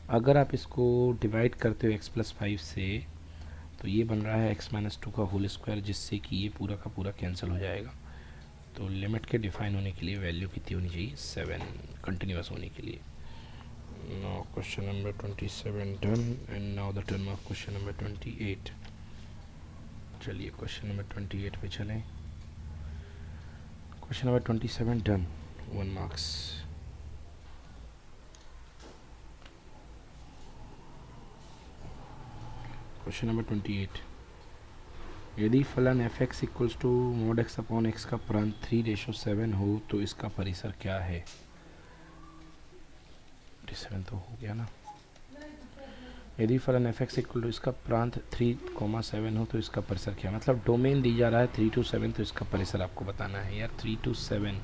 अगर आप इसको डिवाइड करते हो x + 5 से, तो ये बन रहा है x - 2 का होल स्क्वायर, जिससे कि ये पूरा का पूरा कैंसिल हो जाएगा। तो लिमिट के डिफाइन होने के लिए वैल्यू कितनी होनी चाहिए, 7, कंटिन्यूस होने के लिए। Now question number 27 done, and now the turn of question number 28। चलिए क्वेश्चन नंबर 28 पे चलें। Question number 27 done, 1 marks. Question number 28, यदि फलन f x equals to mod x upon x का प्रांत 3:7 हो तो इसका परिसर क्या है? 7 तो हो गया ना। यदि फलन एफ एक्स इक्वल टू इसका प्रांत 3,7 हो तो इसका परिसर क्या है? मतलब डोमेन दी जा रहा है 3 to 7, तो इसका परिसर आपको बताना है यार। 3 to 7,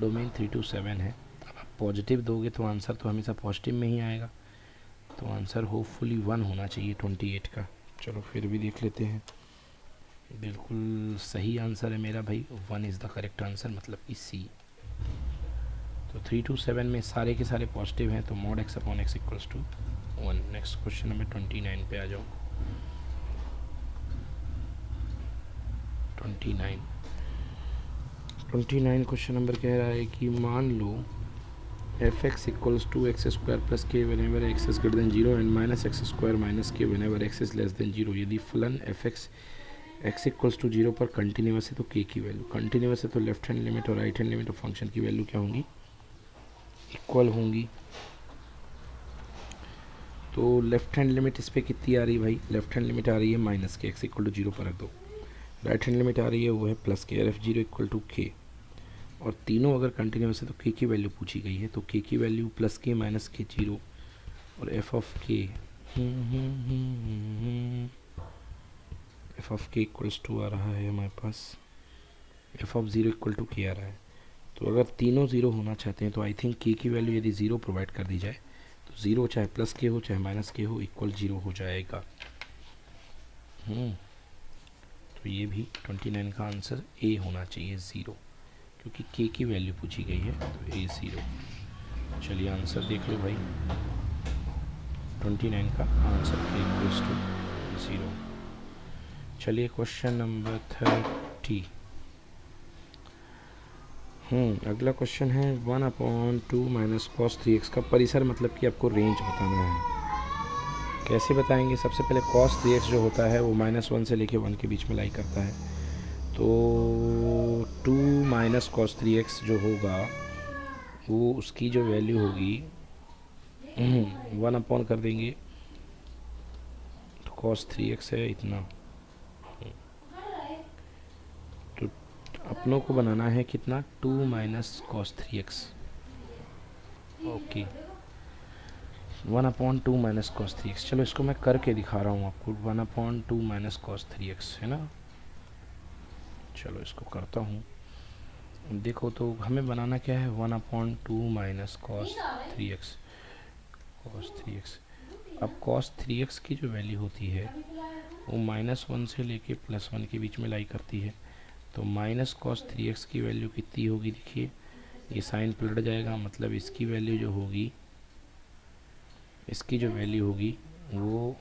डोमेन 3 to 7 है। अब आप पॉजिटिव दोगे तो आंसर तो हमेशा पॉजिटिव में ही आएगा, तो आंसर होपफुली 1 होना चाहिए 28 का। चलो फिर भी देख लेते हैं। बिल्कुल सही आंसर है मेरा भाई, 1 इज़ द करेक्ट आंसर, मतलब कि सी। तो 3 to 7 में सारे के सारे पॉजिटिव हैं, तो mod x upon x equals to 1। Next question number 29 पे आ जाओ। 29 क्वेश्चन नंबर कह रहा है कि मान लो f x equals to x square plus k whenever x is greater than 0 and minus x square minus k whenever x is less than 0। यदि फलन f x x equals to 0 पर continuous है तो के की value, continuous है तो left hand limit और right hand limit of function की वैल्यू क्या होंगी? इक्वल होंगी। तो लेफ्ट हैंड लिमिट इस पर कितनी आ रही है भाई? लेफ्ट हैंड लिमिट आ रही है माइनस के, एक्स इक्वल टू 0 पर रख दो। राइट हैंड लिमिट आ रही है वो है प्लस के, एफ 0 इक्वल टू के। और तीनों अगर कंटिन्यूस है तो के की वैल्यू पूछी गई है, तो के की वैल्यू प्लस के माइनस के 0 और एफ ऑफ के इक्वल्स टू आ रहा है हमारे पास, एफ ऑफ 0 इक्वल टू के आ रहा है। तो अगर तीनों 0 होना चाहते हैं तो आई थिंक के की वैल्यू यदि 0 प्रोवाइड कर दी जाए तो 0 चाहे प्लस के हो चाहे माइनस के हो इक्वल 0 हो जाएगा। तो ये भी 29 का आंसर ए होना चाहिए 0, क्योंकि के की वैल्यू पूछी गई है, तो ए 0। चलिए आंसर देख लो भाई, 29 का आंसर इक्वल्स टू 0। चलिए क्वेश्चन नंबर 30। अगला क्वेश्चन है 1/2 माइनस कॉस 3x का परिसर, मतलब कि आपको रेंज बताना है। कैसे बताएंगे? सबसे पहले cos 3x जो होता है वो -1 से लेके 1 के बीच में लाई करता है, तो 2 माइनस कॉस 3x जो होगा वो उसकी जो वैल्यू होगी 1 अपॉन कर देंगे, तो cos 3x है इतना। तो अपनों को बनाना है कितना? 2 minus cos 3x। Okay, 1/2 minus cos 3x। चलो इसको मैं करके दिखा रहा हूँ आपको। 1/2 माइनस कॉस 3x है ना। चलो इसको करता हूँ। देखो तो हमें बनाना क्या है? 1/2 माइनस कॉस 3x। अब कॉस 3x की जो वैल्यू होती है वो -1 से लेके +1 के बीच में लाई करती है, तो माइनस कॉस 3x की वैल्यू कितनी होगी? देखिए ये साइन पलट जाएगा, मतलब इसकी वैल्यू जो होगी, इसकी जो वैल्यू होगी वो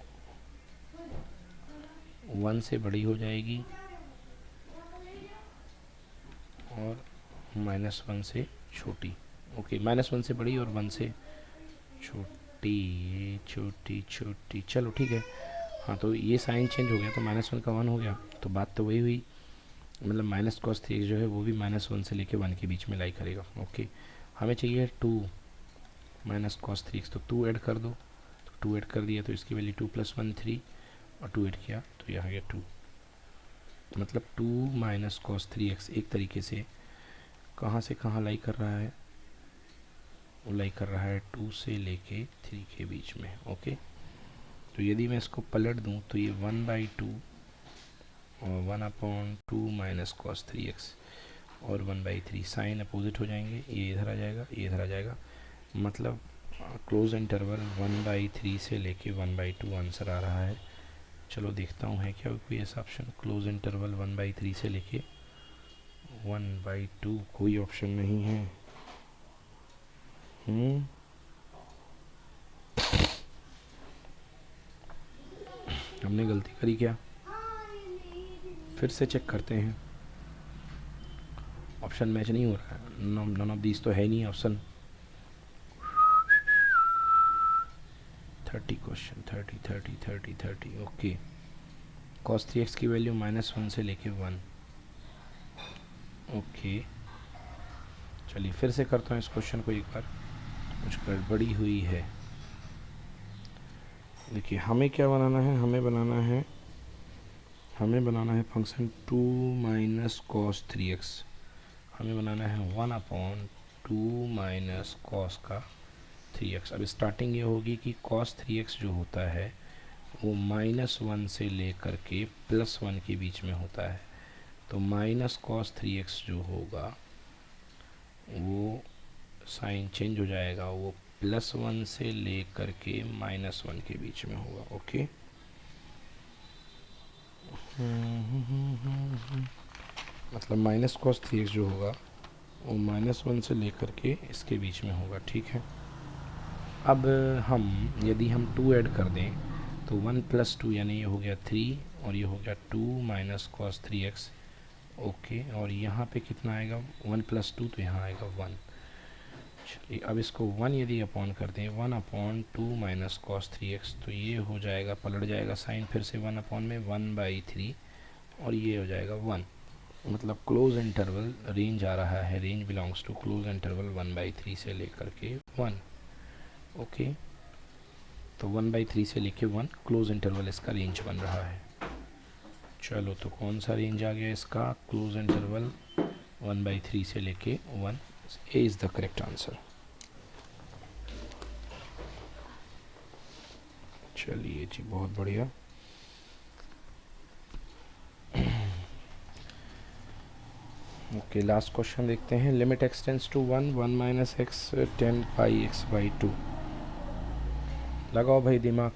1 से बड़ी हो जाएगी और -1 से छोटी। ओके, -1 से बड़ी और 1 से छोटी छोटी। चलो ठीक है। हाँ, तो ये साइन चेंज हो गया, तो -1 का 1 हो गया, तो बात तो वही हुई। मतलब माइनस कॉस 3x जो है वो भी -1 से लेके 1 के बीच में लाई करेगा। ओके, हमें चाहिए 2 माइनस कॉस 3x, तो 2 ऐड कर दो। तो 2 ऐड कर दिया तो इसकी वैल्यू 2 + 1 3, और 2 ऐड किया तो यहाँ गया 2। मतलब 2 माइनस कॉस 3x एक तरीके से कहाँ से कहाँ लाई कर रहा है? वो लाई कर रहा है 2 से लेके 3 के बीच में। ओके, तो यदि मैं इसको पलट दूँ तो ये 1/2 और 1/2 माइनस कॉस 3x और 1/3 साइन अपोजिट हो जाएंगे, ये इधर आ जाएगा, ये इधर आ जाएगा। मतलब क्लोज इंटरवल 1/3 से लेके 1/2 आंसर आ रहा है। चलो देखता हूँ है क्या कोई ऐसा ऑप्शन। क्लोज इंटरवल 1/3 से लेके 1/2 कोई ऑप्शन नहीं है। हमने गलती करी क्या? फिर से चेक करते हैं। ऑप्शन मैच नहीं हो रहा है, नॉन ऑफ दीज तो है नहीं option. 30 question 30। Okay, cos 3x की वैल्यू -1 से लेके 1। ओके, चलिए फिर से करता हूँ इस क्वेश्चन को एक बार, कुछ गड़बड़ी हुई है। देखिए हमें क्या बनाना है? हमें बनाना है फंक्शन 2 माइनस कॉस 3x, हमें बनाना है 1/2 माइनस कॉस का 3x। अब स्टार्टिंग ये होगी कि cos 3x जो होता है वो -1 से लेकर के +1 के बीच में होता है। तो माइनस कॉस 3x जो होगा वो साइन चेंज हो जाएगा, वो +1 से लेकर के -1 के बीच में होगा। ओके, मतलब माइनस कॉस 3x जो होगा वो -1 से लेकर के इसके बीच में होगा। ठीक है, अब हम यदि हम 2 ऐड कर दें तो 1 + 2 यानी ये हो गया 3 और ये हो गया 2 माइनस कॉस 3x। ओके, और यहाँ पे कितना आएगा 1 + 2, तो यहाँ आएगा 1। चलिए अब इसको 1 यदि अपॉन कर दें 1/2 माइनस कॉस 3x, तो ये हो जाएगा, पलट जाएगा साइन फिर से 1 अपॉन में 1/3 और ये हो जाएगा 1। मतलब क्लोज इंटरवल रेंज आ रहा है, range belongs to closed interval 1/3 से लेकर के 1। ओके, तो 1/3 से लेके 1 क्लोज इंटरवल इसका रेंज बन रहा है। चलो तो कौन सा रेंज आ गया इसका, क्लोज इंटरवल 1/3 से लेके 1। A is the correct answer. चलिए जी, बहुत बढ़िया। ओके, लास्ट क्वेश्चन देखते हैं। Limit x tends to 1 1 minus x 10 pi x/2। लगाओ भाई दिमाग।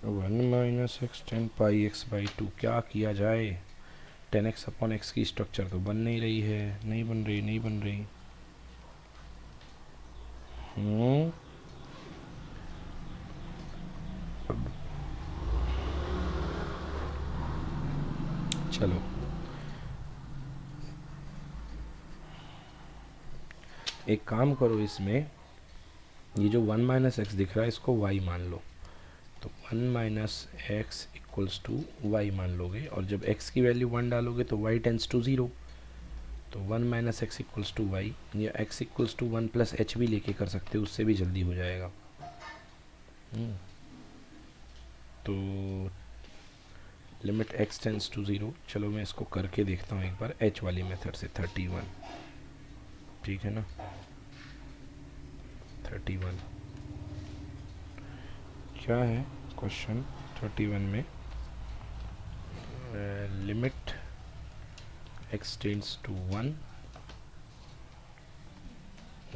1 माइनस एक्स 10 पाई x/2 क्या किया जाए। 10x अपॉन x की स्ट्रक्चर तो बन नहीं रही है, नहीं बन रही। चलो एक काम करो, इसमें ये जो 1 माइनस एक्स दिख रहा है इसको y मान लो, तो 1 minus x equals to y मान लोगे, और जब x की वैल्यू 1 डालोगे तो y टेंड्स टू 0, तो 1 minus x equals to y, या x इक्वल्स टू 1 + h भी लेके कर सकते हो, उससे भी जल्दी हो जाएगा। तो लिमिट x टेंड्स टू 0, चलो मैं इसको करके देखता हूँ एक बार h वाली मेथड से। 31, ठीक है ना, 31 क्या है क्वेश्चन 31 में, limit x tends to 1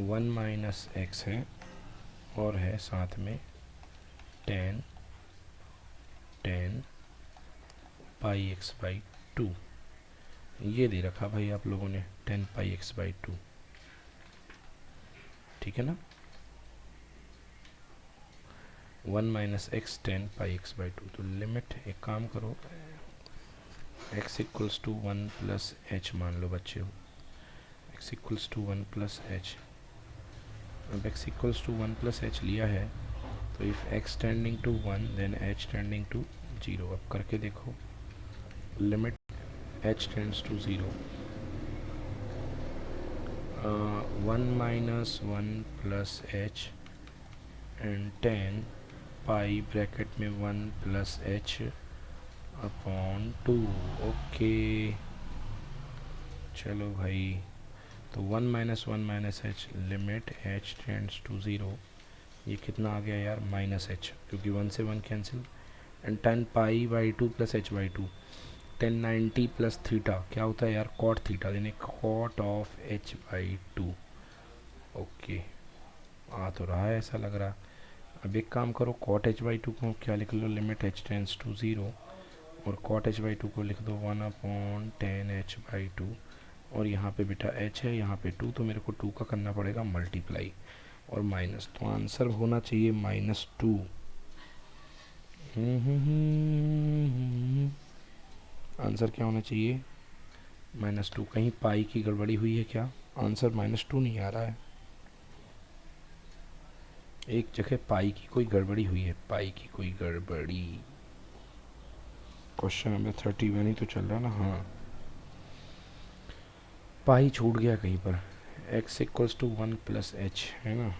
1 minus x है और है साथ में 10 पाई x/2 ये दे रखा भाई आप लोगों ने, 10 पाई x/2, ठीक है ना। 1 माइनस एक्स 10 पाई x/2, तो लिमिट, एक काम करो, x इक्वल्स टू 1 + h मान लो बच्चे हो, x इक्वल्स टू 1 + h। अब x इक्वल्स टू 1 + h लिया है, तो if x tending to 1 then h tending to 0। अब करके देखो, limit h tends to 0, 1 minus 1 + h and 10 pi bracket में 1 + h अपॉन 2। ओके, चलो भाई, तो 1 minus 1 minus h, limit h tends to 0, ये कितना आ गया यार, -h, क्योंकि 1 से 1 कैंसिल, एंड 10 पाई/2 + h/2, 1090 + थीटा क्या होता है यार, कॉट थीटा, यानी कॉट ऑफ h/2। ओके, आ तो रहा है ऐसा लग रहा। अब एक काम करो, कॉट h/2 को क्या लिख लो, लिमिट h टेंड्स टू 0, और कॉट h/2 को लिख दो 1/10 h/2, और यहाँ पे बेटा h है, यहाँ पे 2, तो मेरे को 2 का करना पड़ेगा मल्टीप्लाई और माइनस, तो आंसर होना चाहिए -2। आंसर क्या होना चाहिए, -2। कहीं पाई की गड़बड़ी हुई है क्या, आंसर -2 नहीं आ रहा है, एक जगह पाई की कोई गड़बड़ी हुई है, पाई की कोई गड़बड़ी। क्वेश्चन नंबर 31 ही तो चल रहा ना, हाँ, पाई छूट गया कहीं पर। x इक्वल्स टू 1 + h है ना,